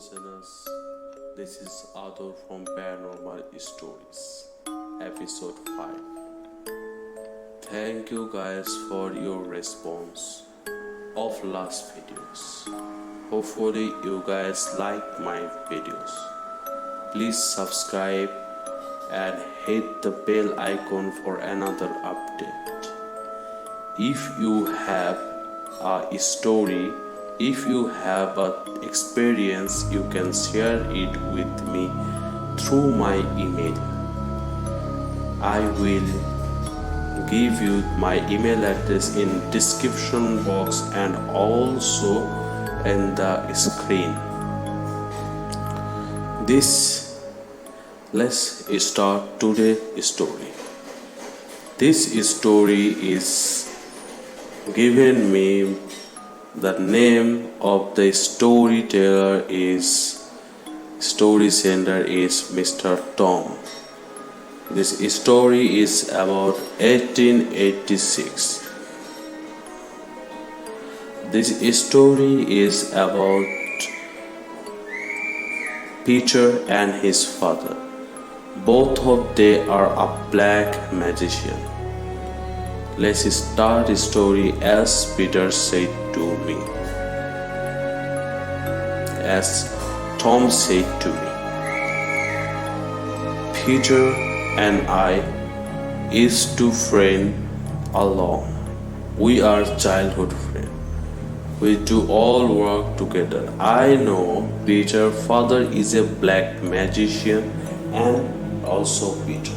listeners. This is Ador from Paranormal Stories, episode 5. Thank you guys for your response of last videos. Hopefully you guys like my videos. Please subscribe and hit the bell icon for another update. If you have a story, if you have an experience, you can share it with me through my email. I will give you my email address in description box and also in the screen. Let's start today's story. This story is given me. The name of the storyteller story sender is Mr. Tom. This story is about 1886. This story is about Peter and his father. Both of them are a black magician. Let's start the story as Peter said to me. As Tom said to me. Peter and I used to friend along. We are childhood friends. We do all work together. I know Peter's father is a black magician and also Peter.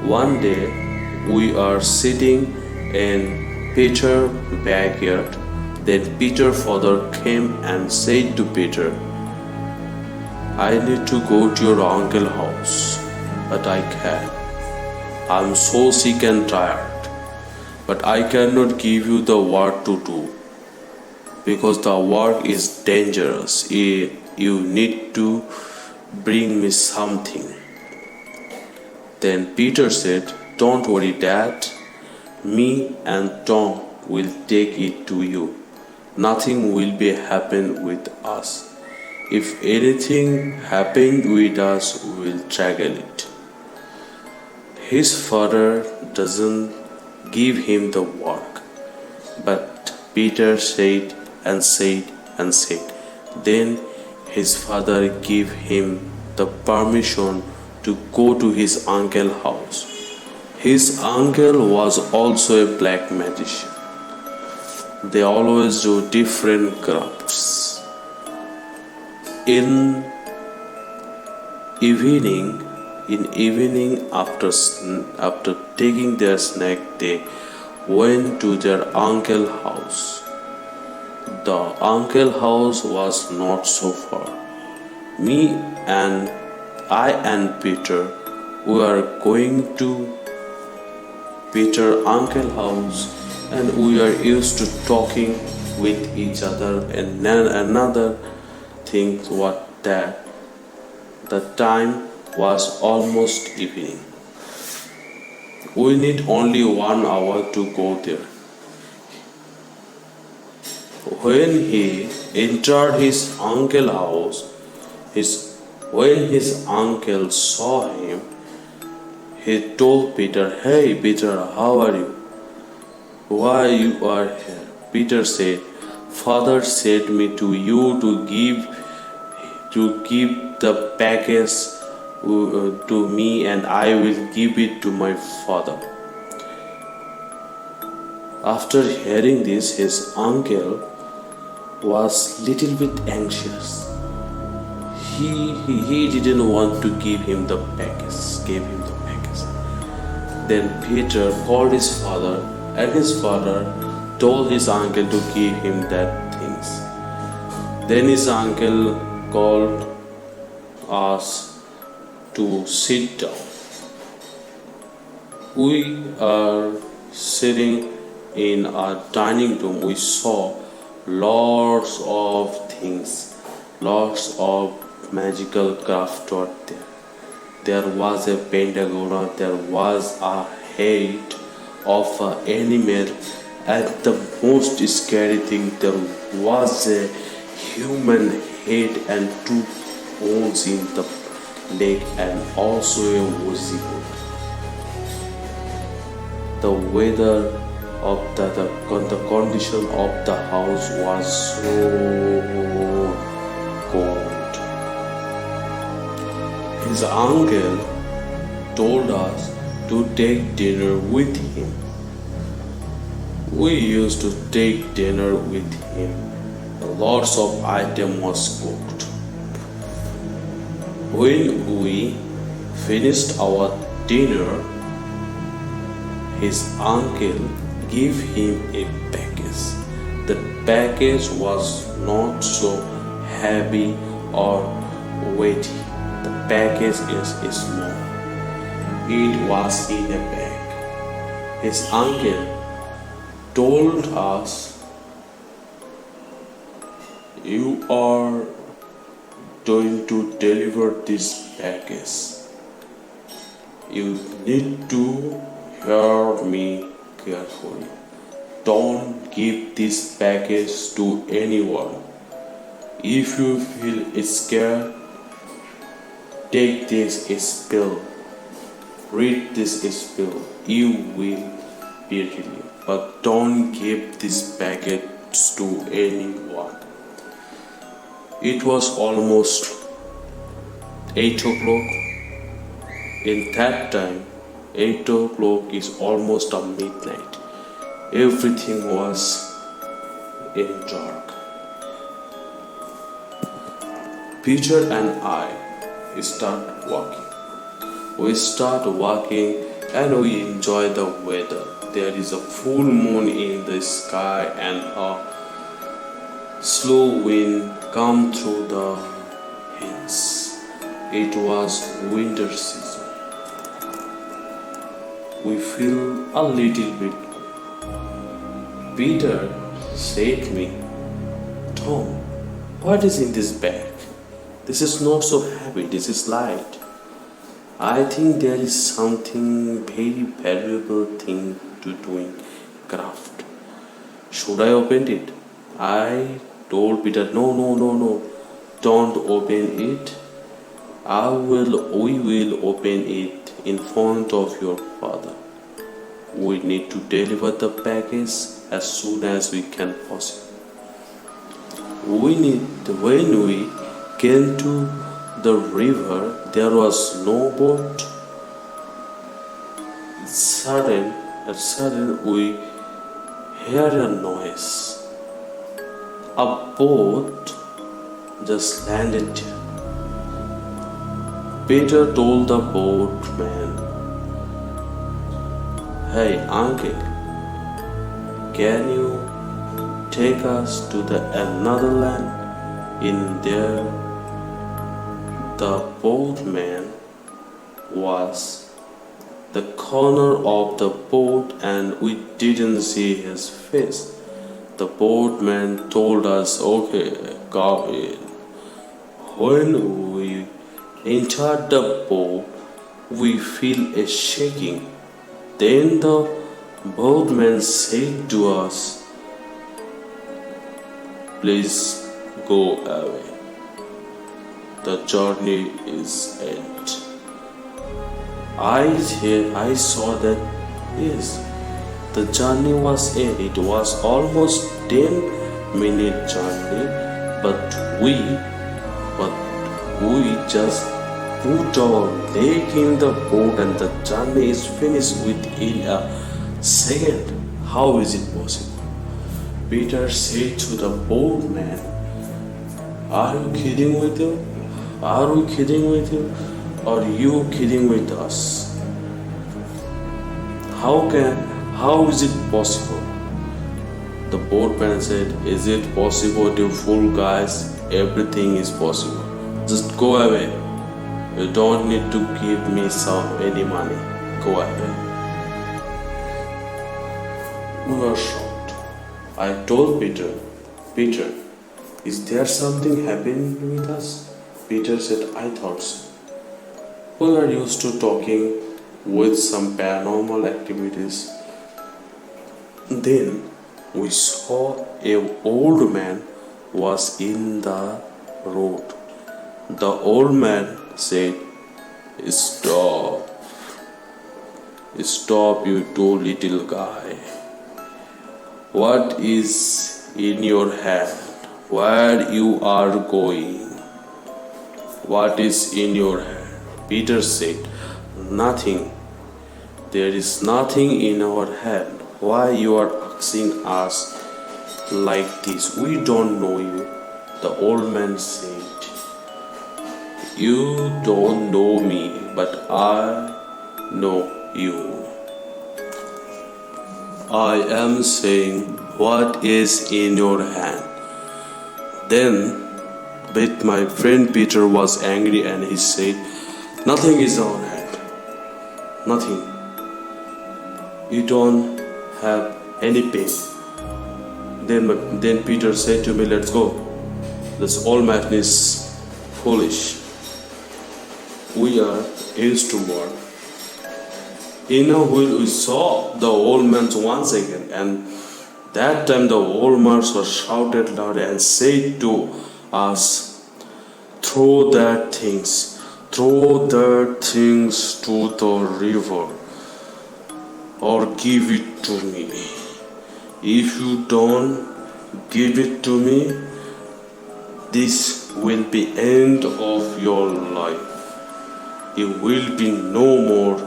One day, we are sitting in Peter's backyard. Then Peter's father came and said to Peter, I need to go to your uncle's house, but I can't. I'm so sick and tired, but I cannot give you the work to do because the work is dangerous. You need to bring me something. Then Peter said, Don't worry, Dad. Me and Tom will take it to you. Nothing will be happen with us. If anything happened with us, we'll tackle it. His father doesn't give him the work. But Peter said and said and said. Then his father gave him the permission to go to his uncle's house. His uncle was also a black magician. They always do different crafts. In evening after taking their snack, they went to their uncle's house. The uncle's house was not so far. I and Peter were going to Peter's uncle's house, and we are used to talking with each other. And then another thing was that the time was almost evening. We need only 1 hour to go there. When he entered his uncle's house, when his uncle saw him, he told Peter, Hey Peter, how are you? Why you are here? Peter said, Father sent me to you to give the package to me, and I will give it to my father. After hearing this, his uncle was little bit anxious. He didn't want to give him the package. Then Peter called his father, and his father told his uncle to give him that things. Then his uncle called us to sit down. We are sitting in a dining room. We saw lots of things, lots of magical craft were there. There was a pentagon, there was a head of an animal, and the most scary thing, there was a human head and two bones in the leg and also a visible. The weather of the condition of the house was so cold. His uncle told us to take dinner with him. We used to take dinner with him. Lots of item was cooked. When we finished our dinner, his uncle gave him a package. The package was not so heavy or weighty. The package is small. It was in a bag. His uncle told us, "You are going to deliver this package. You need to hear me carefully. Don't give this package to anyone. If you feel scared, take this spell. Read this spell. You will be relieved. But don't give this package to anyone." It was almost 8 o'clock. In that time, 8 o'clock is almost a midnight. Everything was in dark. Peter and I start walking. We start walking and we enjoy the weather. There is a full moon in the sky and a slow wind come through the hills. It was winter season. We feel a little bit cold. Peter said to me, "Tom, what is in this bag? This is not so heavy, this is light. I think there is something very valuable thing to doing craft. Should I open it?" I told Peter, No, don't open it. We will open it in front of your father. We need to deliver the package as soon as we can possible. When we came to the river, there was no boat. Sudden we heard a noise. A boat just landed there. Peter told the boatman, "Hey, uncle, can you take us to the another land?" In there, the boatman was the corner of the boat and we didn't see his face. The boatman told us, "Okay, come in." When we entered the boat, we feel a shaking. Then the boatman said to us, "Please go away. The journey is end." I saw that yes, the journey was end. It was almost 10-minute journey, but we just put our leg in the boat and the journey is finished within a second. How is it possible? Peter said to the boatman, "Are you kidding with you? Are we kidding with you? Or you kidding with us? How is it possible?" The boatman said, "Is it possible to fool guys? Everything is possible. Just go away. You don't need to give me any money. Go away." We were shocked. I told Peter, "Is there something happening with us?" Peter said, "I thought so." We were used to talking with some paranormal activities. Then we saw an old man was in the road. The old man said, Stop, stop, you two little guy. What is in your hand? Where you are going? What is in your hand? Peter said, Nothing. There is nothing in our hand. Why you are asking us like this? We don't know you. The old man said, You don't know me, but I know you. I am saying, what is in your hand? Then, but my friend Peter was angry and he said, Nothing is in our hand. Nothing. You don't have any pain. Then Peter said to me, Let's go. This old man is foolish. We are used to work. We saw the old man once again, and that time the old man was shouted loud and said to us, Throw that things to the river, or give it to me. If you don't give it to me, this will be end of your life. You will be no more.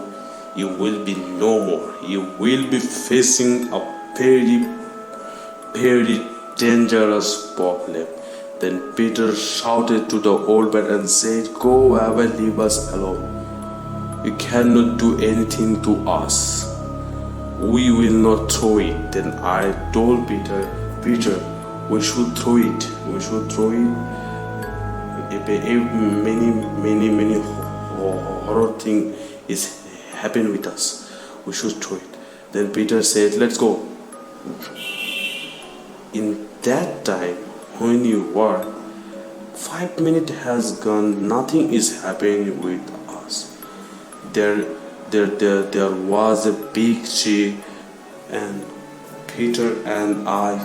You will be no more. You will be facing a very, very dangerous problem. Then Peter shouted to the old man and said, Go away, leave us alone. You cannot do anything to us. We will not throw it. Then I told Peter, we should throw it. We should throw it. Many horror thing is happening with us. We should throw it. Then Peter said, Let's go. In that time, when you were 5 minutes has gone, nothing is happening with us. There was a big tree, and Peter and I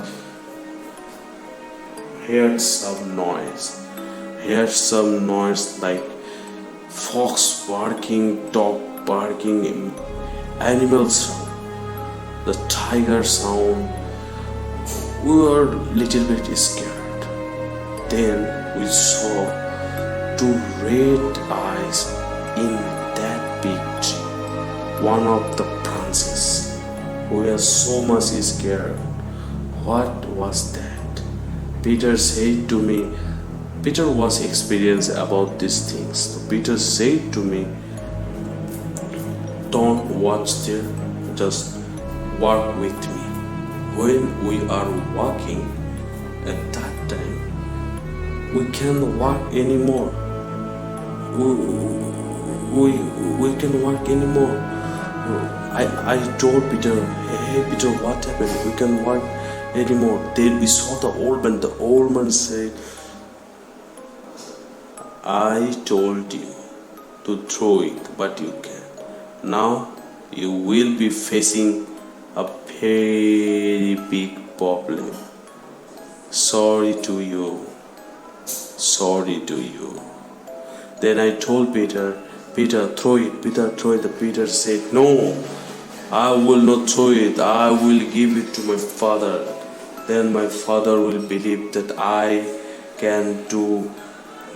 heard some noise. Like fox barking, dog barking, animal sound, the tiger sound. We were a little bit scared. Then we saw two red eyes in that big tree, one of the branches. We were so much scared. What was that? Peter said to me, Peter was experienced about these things. So Peter said to me, Don't watch there, just walk with me. When we are walking, at that time, we can't walk anymore. We can walk anymore. I told Peter, Hey Peter, what happened? We can't walk anymore. Then we saw the old man. The old man said, I told you to throw it, but you can't. Now you will be facing a very big problem. Sorry to you. Then I told Peter, throw it. Peter said, No, I will not throw it. I will give it to my father. Then my father will believe that I can do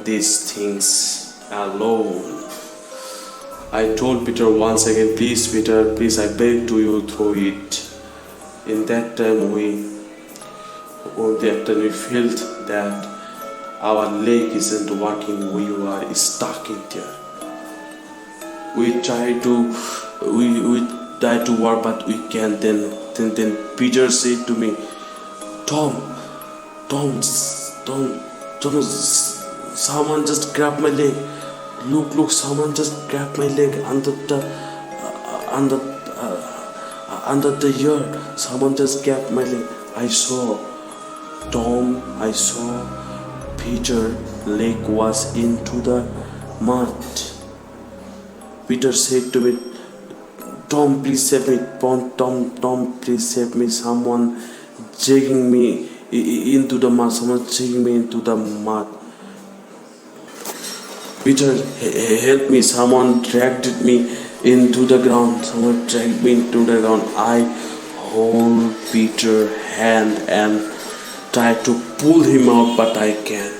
these things alone. I told Peter once again, Please Peter, please, I beg to you, throw it. In that time we felt that our leg isn't working. We were stuck in there. We try to work, but we can't. Then Peter said to me, Tom, someone just grabbed my leg. Look, someone just grabbed my leg under the yard. Someone just grabbed my leg. I saw Peter leg was into the mud. Peter said to me, Tom, please save me. Tom, please save me. Someone dragging me into the mud. Someone threw me into the mud. Peter, help me. Someone dragged me into the ground. Someone dragged me into the ground. I hold Peter's hand and try to pull him out, but I can't.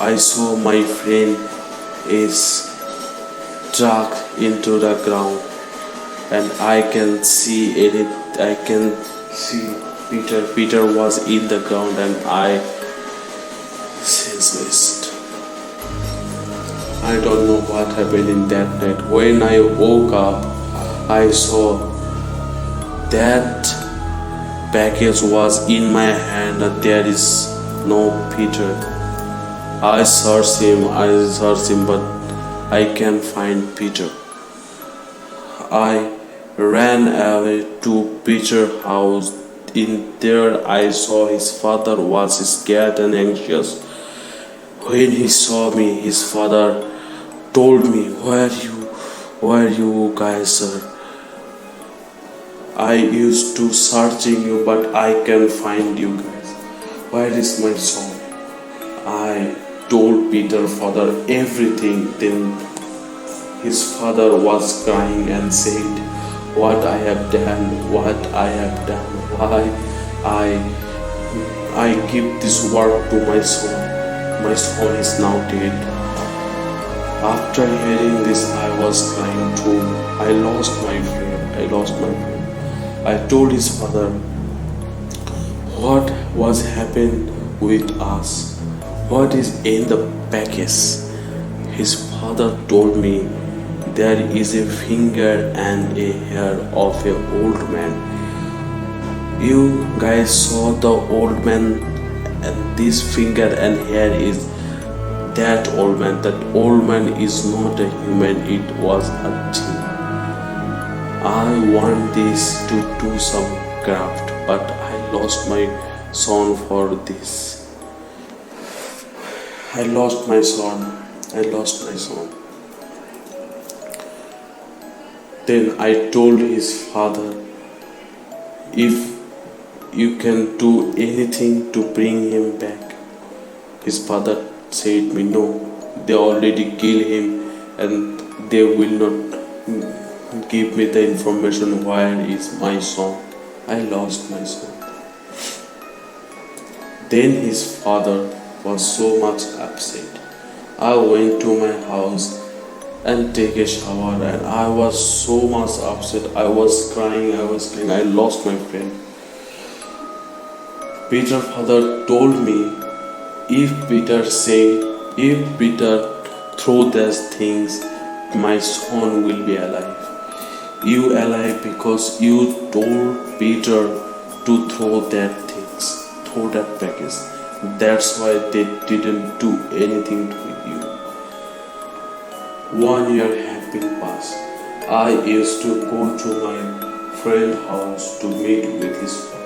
I saw my friend is dragged into the ground, and I can see it. I can see Peter. Peter was in the ground, and I senseless. I don't know what happened in that night. When I woke up, I saw that package was in my hand, and there is no Peter. I searched him, but I can't find Peter. I ran away to Peter's house. In there, I saw his father was scared and anxious. When he saw me, his father told me, where you guys are? I used to searching you, but I can't find you guys. Where is my son? I told Peter's father everything. Then his father was crying and said, what I have done, why I give this work to my son. My son is now dead. After hearing this, I was crying too. I lost my friend. I told his father what was happened with us. What is in the package? His father told me there is a finger and a hair of an old man. You guys saw the old man, and this finger and hair is that old man. That old man is not a human, it was a thing. I want this to do some craft, but I lost my son for this. I lost my son. Then I told his father, if you can do anything to bring him back. His father said me, no, they already killed him and they will not give me the information where is my son. I lost my son. Then his father was so much upset. I went to my house and take a shower, and I was so much upset. I was crying. I lost my friend. Peter's father told me, if Peter throw those things, my son will be alive. You alive because you told Peter to throw that package. That's why they didn't do anything with you. 1 year had been passed. I used to go to my friend's house to meet with his father.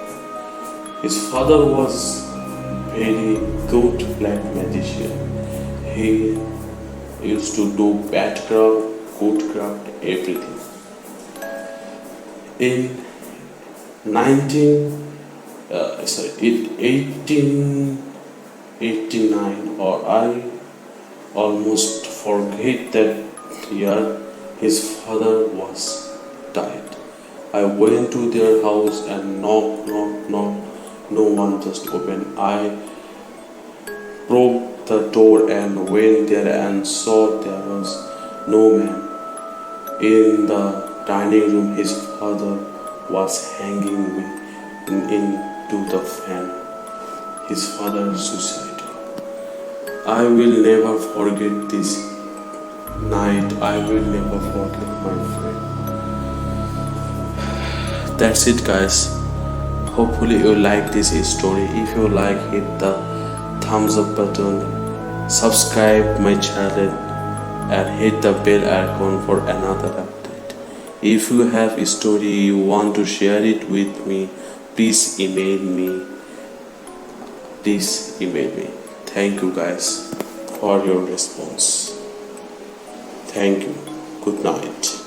His father was very good black magician. He used to do bad craft, good craft, everything. In 1889, or I almost forget that year, his father was died. I went to their house and knock, no one just opened. I broke the door and went there and saw there was no man. In the dining room, his father was hanging into the fan. His father suicided. I will never forget this night. I will never forget my friend. That's it, guys. Hopefully you like this story. If you like, hit the thumbs up button, subscribe my channel, and hit the bell icon for another update. If you have a story you want to share it with me, please email me. Thank you guys for your response. Thank you. Good night.